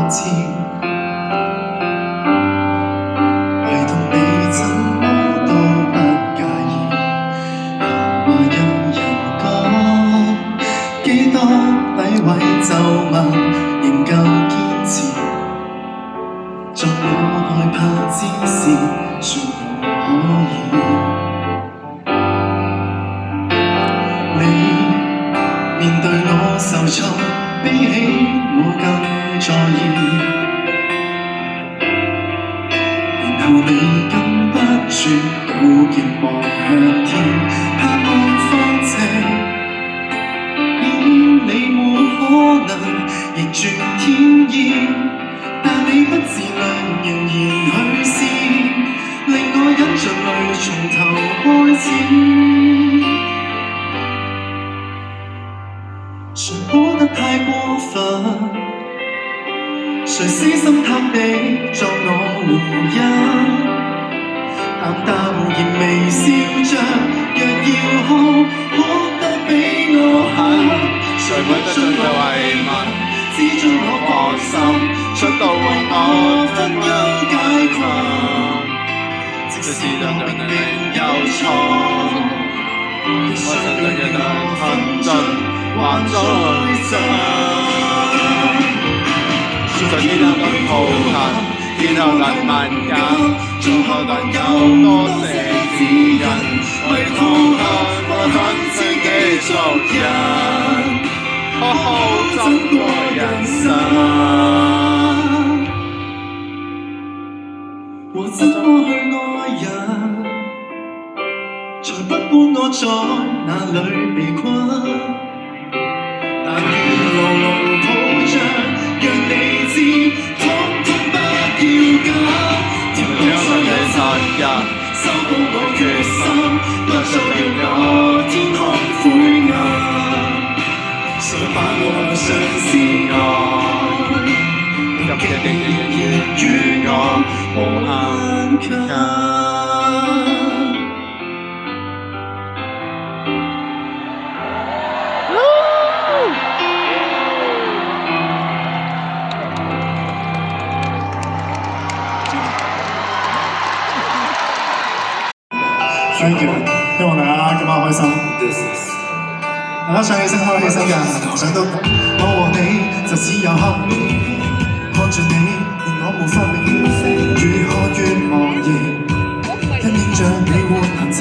次，唯獨你怎麼都不介意。閒話有人講，幾多詆毀咒罵，仍舊堅持。在我害怕之時，說我可以。你面對我受挫，比起我更在意。然後你禁不住倒肩望向天，盼望放晴。你沒可能逆轉天意，但你不自量仍然去試，令我忍着淚從頭開始。誰哭得太過分？誰死心塌地作我護蔭？淡淡然微笑着，若要哭得比我狠。誰不進就遺問，只將我放心，出道為我婚姻解困。即使我明明有錯，必須讓人奮進。還在想，在天空更抱近，然後能問緊，最後能有多些指引，為討好我很自己做人，好好珍貴人生。我怎麼去愛人，才不管我在哪裡被困。但願牢牢抱着，讓你知，統統不要緊。條路上有殘忍，修補我決心，不再讓我天空灰暗。相反我嘗試愛，今日的仍然與我無限近。Thank you， 希望大家今晚開心。大家唱起身開起身㗎，想到我和你就只有黑面，看着你令我無法明如何越忘形，因應着你活行程，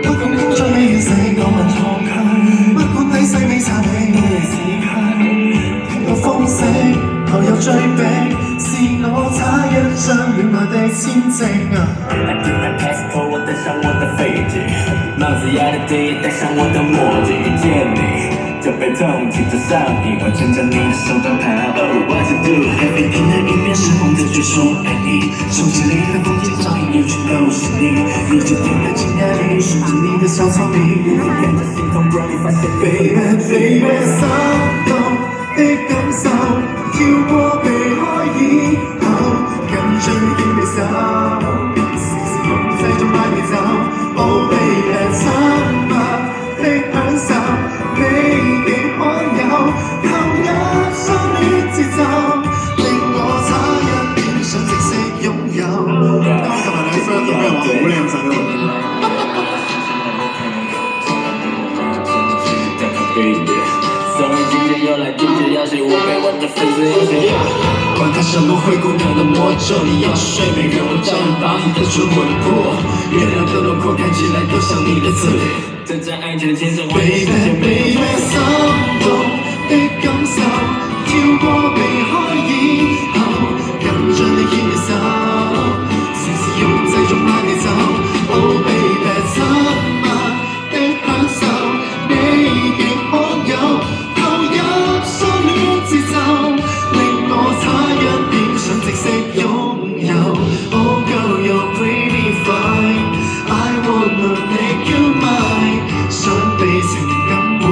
不管工作未完成，我問抗拒，不管底細未查明，我亦是佢，聽到風聲後有追逼，是我差一張戀愛的簽證啊。我戴上我的飛機，帽子壓得低，戴上我的墨鏡，遇見你就被動情就上癮，我牽着你的手都怕 Oh what to do， 黑屏的影片是紅的最初愛你，手機裡的風景照片也全都是你，你就停在鏡蓋裡，順着你的小草地，沿着心痛讓你發現 Baby baby 心動的感受，跳過避開以後，緊張的牽你手。繼續帶你走 ，Oh baby， 親密的享受，你極罕有，投入相戀節奏，令我差一點想正式擁有。啱啱琴日你 friend 都俾人話好靚仔喎。送你今天又來拒絕邀請，我被我的粉絲邀請。管他什麼灰姑娘的魔咒，你要睡美人，我照樣把你的唇吻破。月亮的輪廓看起來都像你的側臉，站在愛情的前線，我也是見美。Baby， 心動的感受，跳過避開以後，緊張地牽你手，嘗試用這種拉你走。Oh baby， 親密的享受，你極罕有，投入相戀節奏。直識擁有 Oh girl you're pretty fine I wanna make you mine 想被情感獲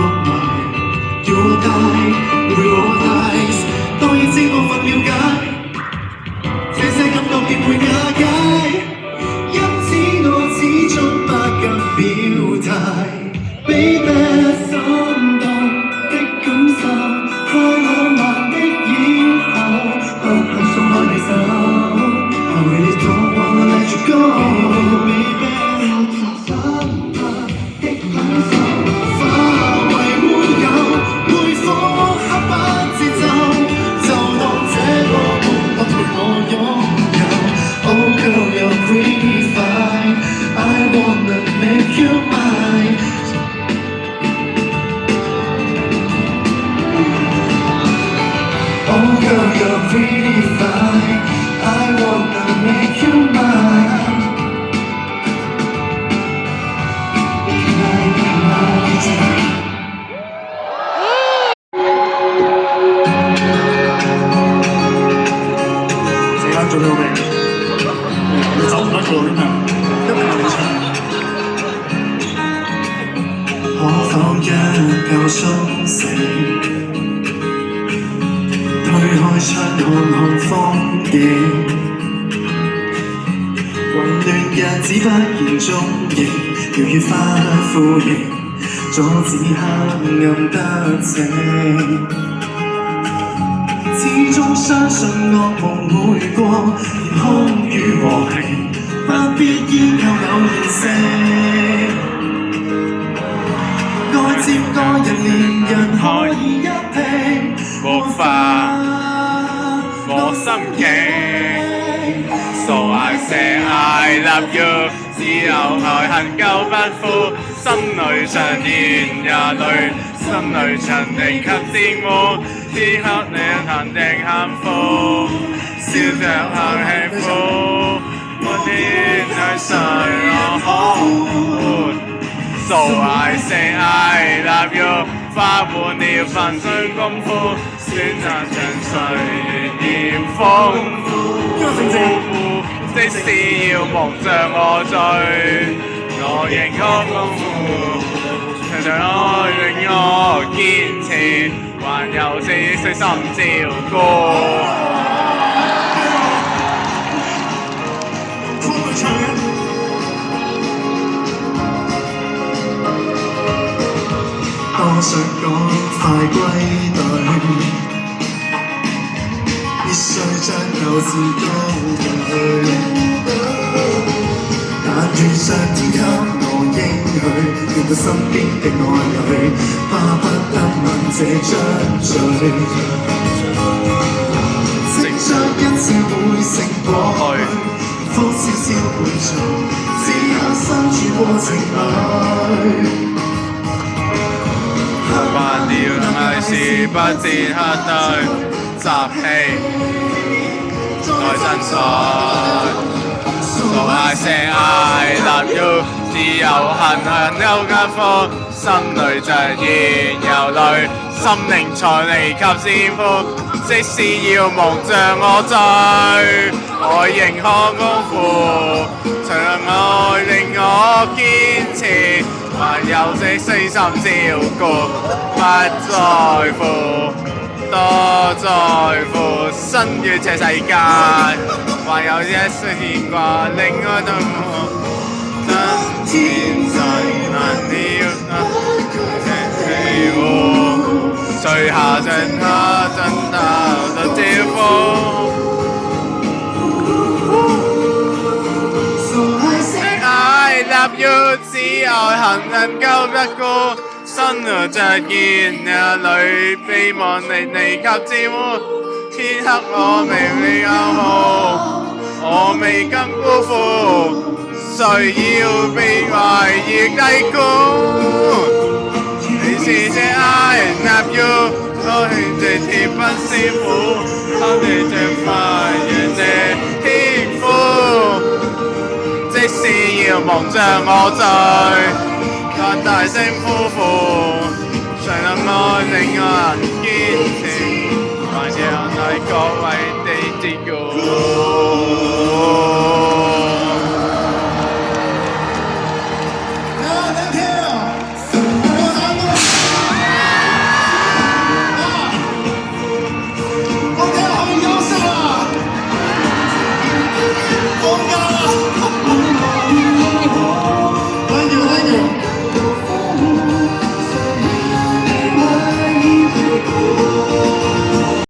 死啦！做到未？你走唔得過添啊！一教你唱。可否一覺甦醒？推開窗看看風景，混亂日子不見蹤影，搖月花呼應，阻止黑暗得逞。始終相信惡夢會過，天空與和平，不必依靠偶然性。愛接愛人，連人可以一拼，活化我心境。So I say I love you， 只有愛恨救不負，心裏常燃也淚，心裏曾定給節目，此刻你肯定幸福，笑着行幸福，我天去誰我可？So I say I love you， 花滿了份繸功夫，選擇像隨緣豐富。即使要蒙着我罪，我仍可功夫。常常愛令我堅持，還有細心照顧。多想趕快歸隊，必須將舊事高舉。但願上天給我應許，見到身邊的愛侶，巴不得吻這張嘴，即將一切會成過去，福笑笑伴隨，只有身處過程裏。還了藝事不戰黑對，集氣來真實。So I say I love you， 只有恨恨有間科，心裏着燃有淚，心靈才離給師傅。即使要蒙着我罪，我仍可功負。長愛令我堅持，還有這細心照顧，不在乎，多在乎身於這世界，還有一絲牽掛令我痛苦。真天際難了，起舞，垂下像他真他的招呼。I love you， 只有恨恨救不顧，心裏着燃也淚，希望你給照顧。天黑我未夠好，我未甘辜負，誰要被懷疑低估？你是這 I love you， 我勸這鐵粉師傅，偷你這快讓這天賦。即使要蒙着我罪，但大聲呼呼，誰能愛令我堅持，還有你各位的照顧。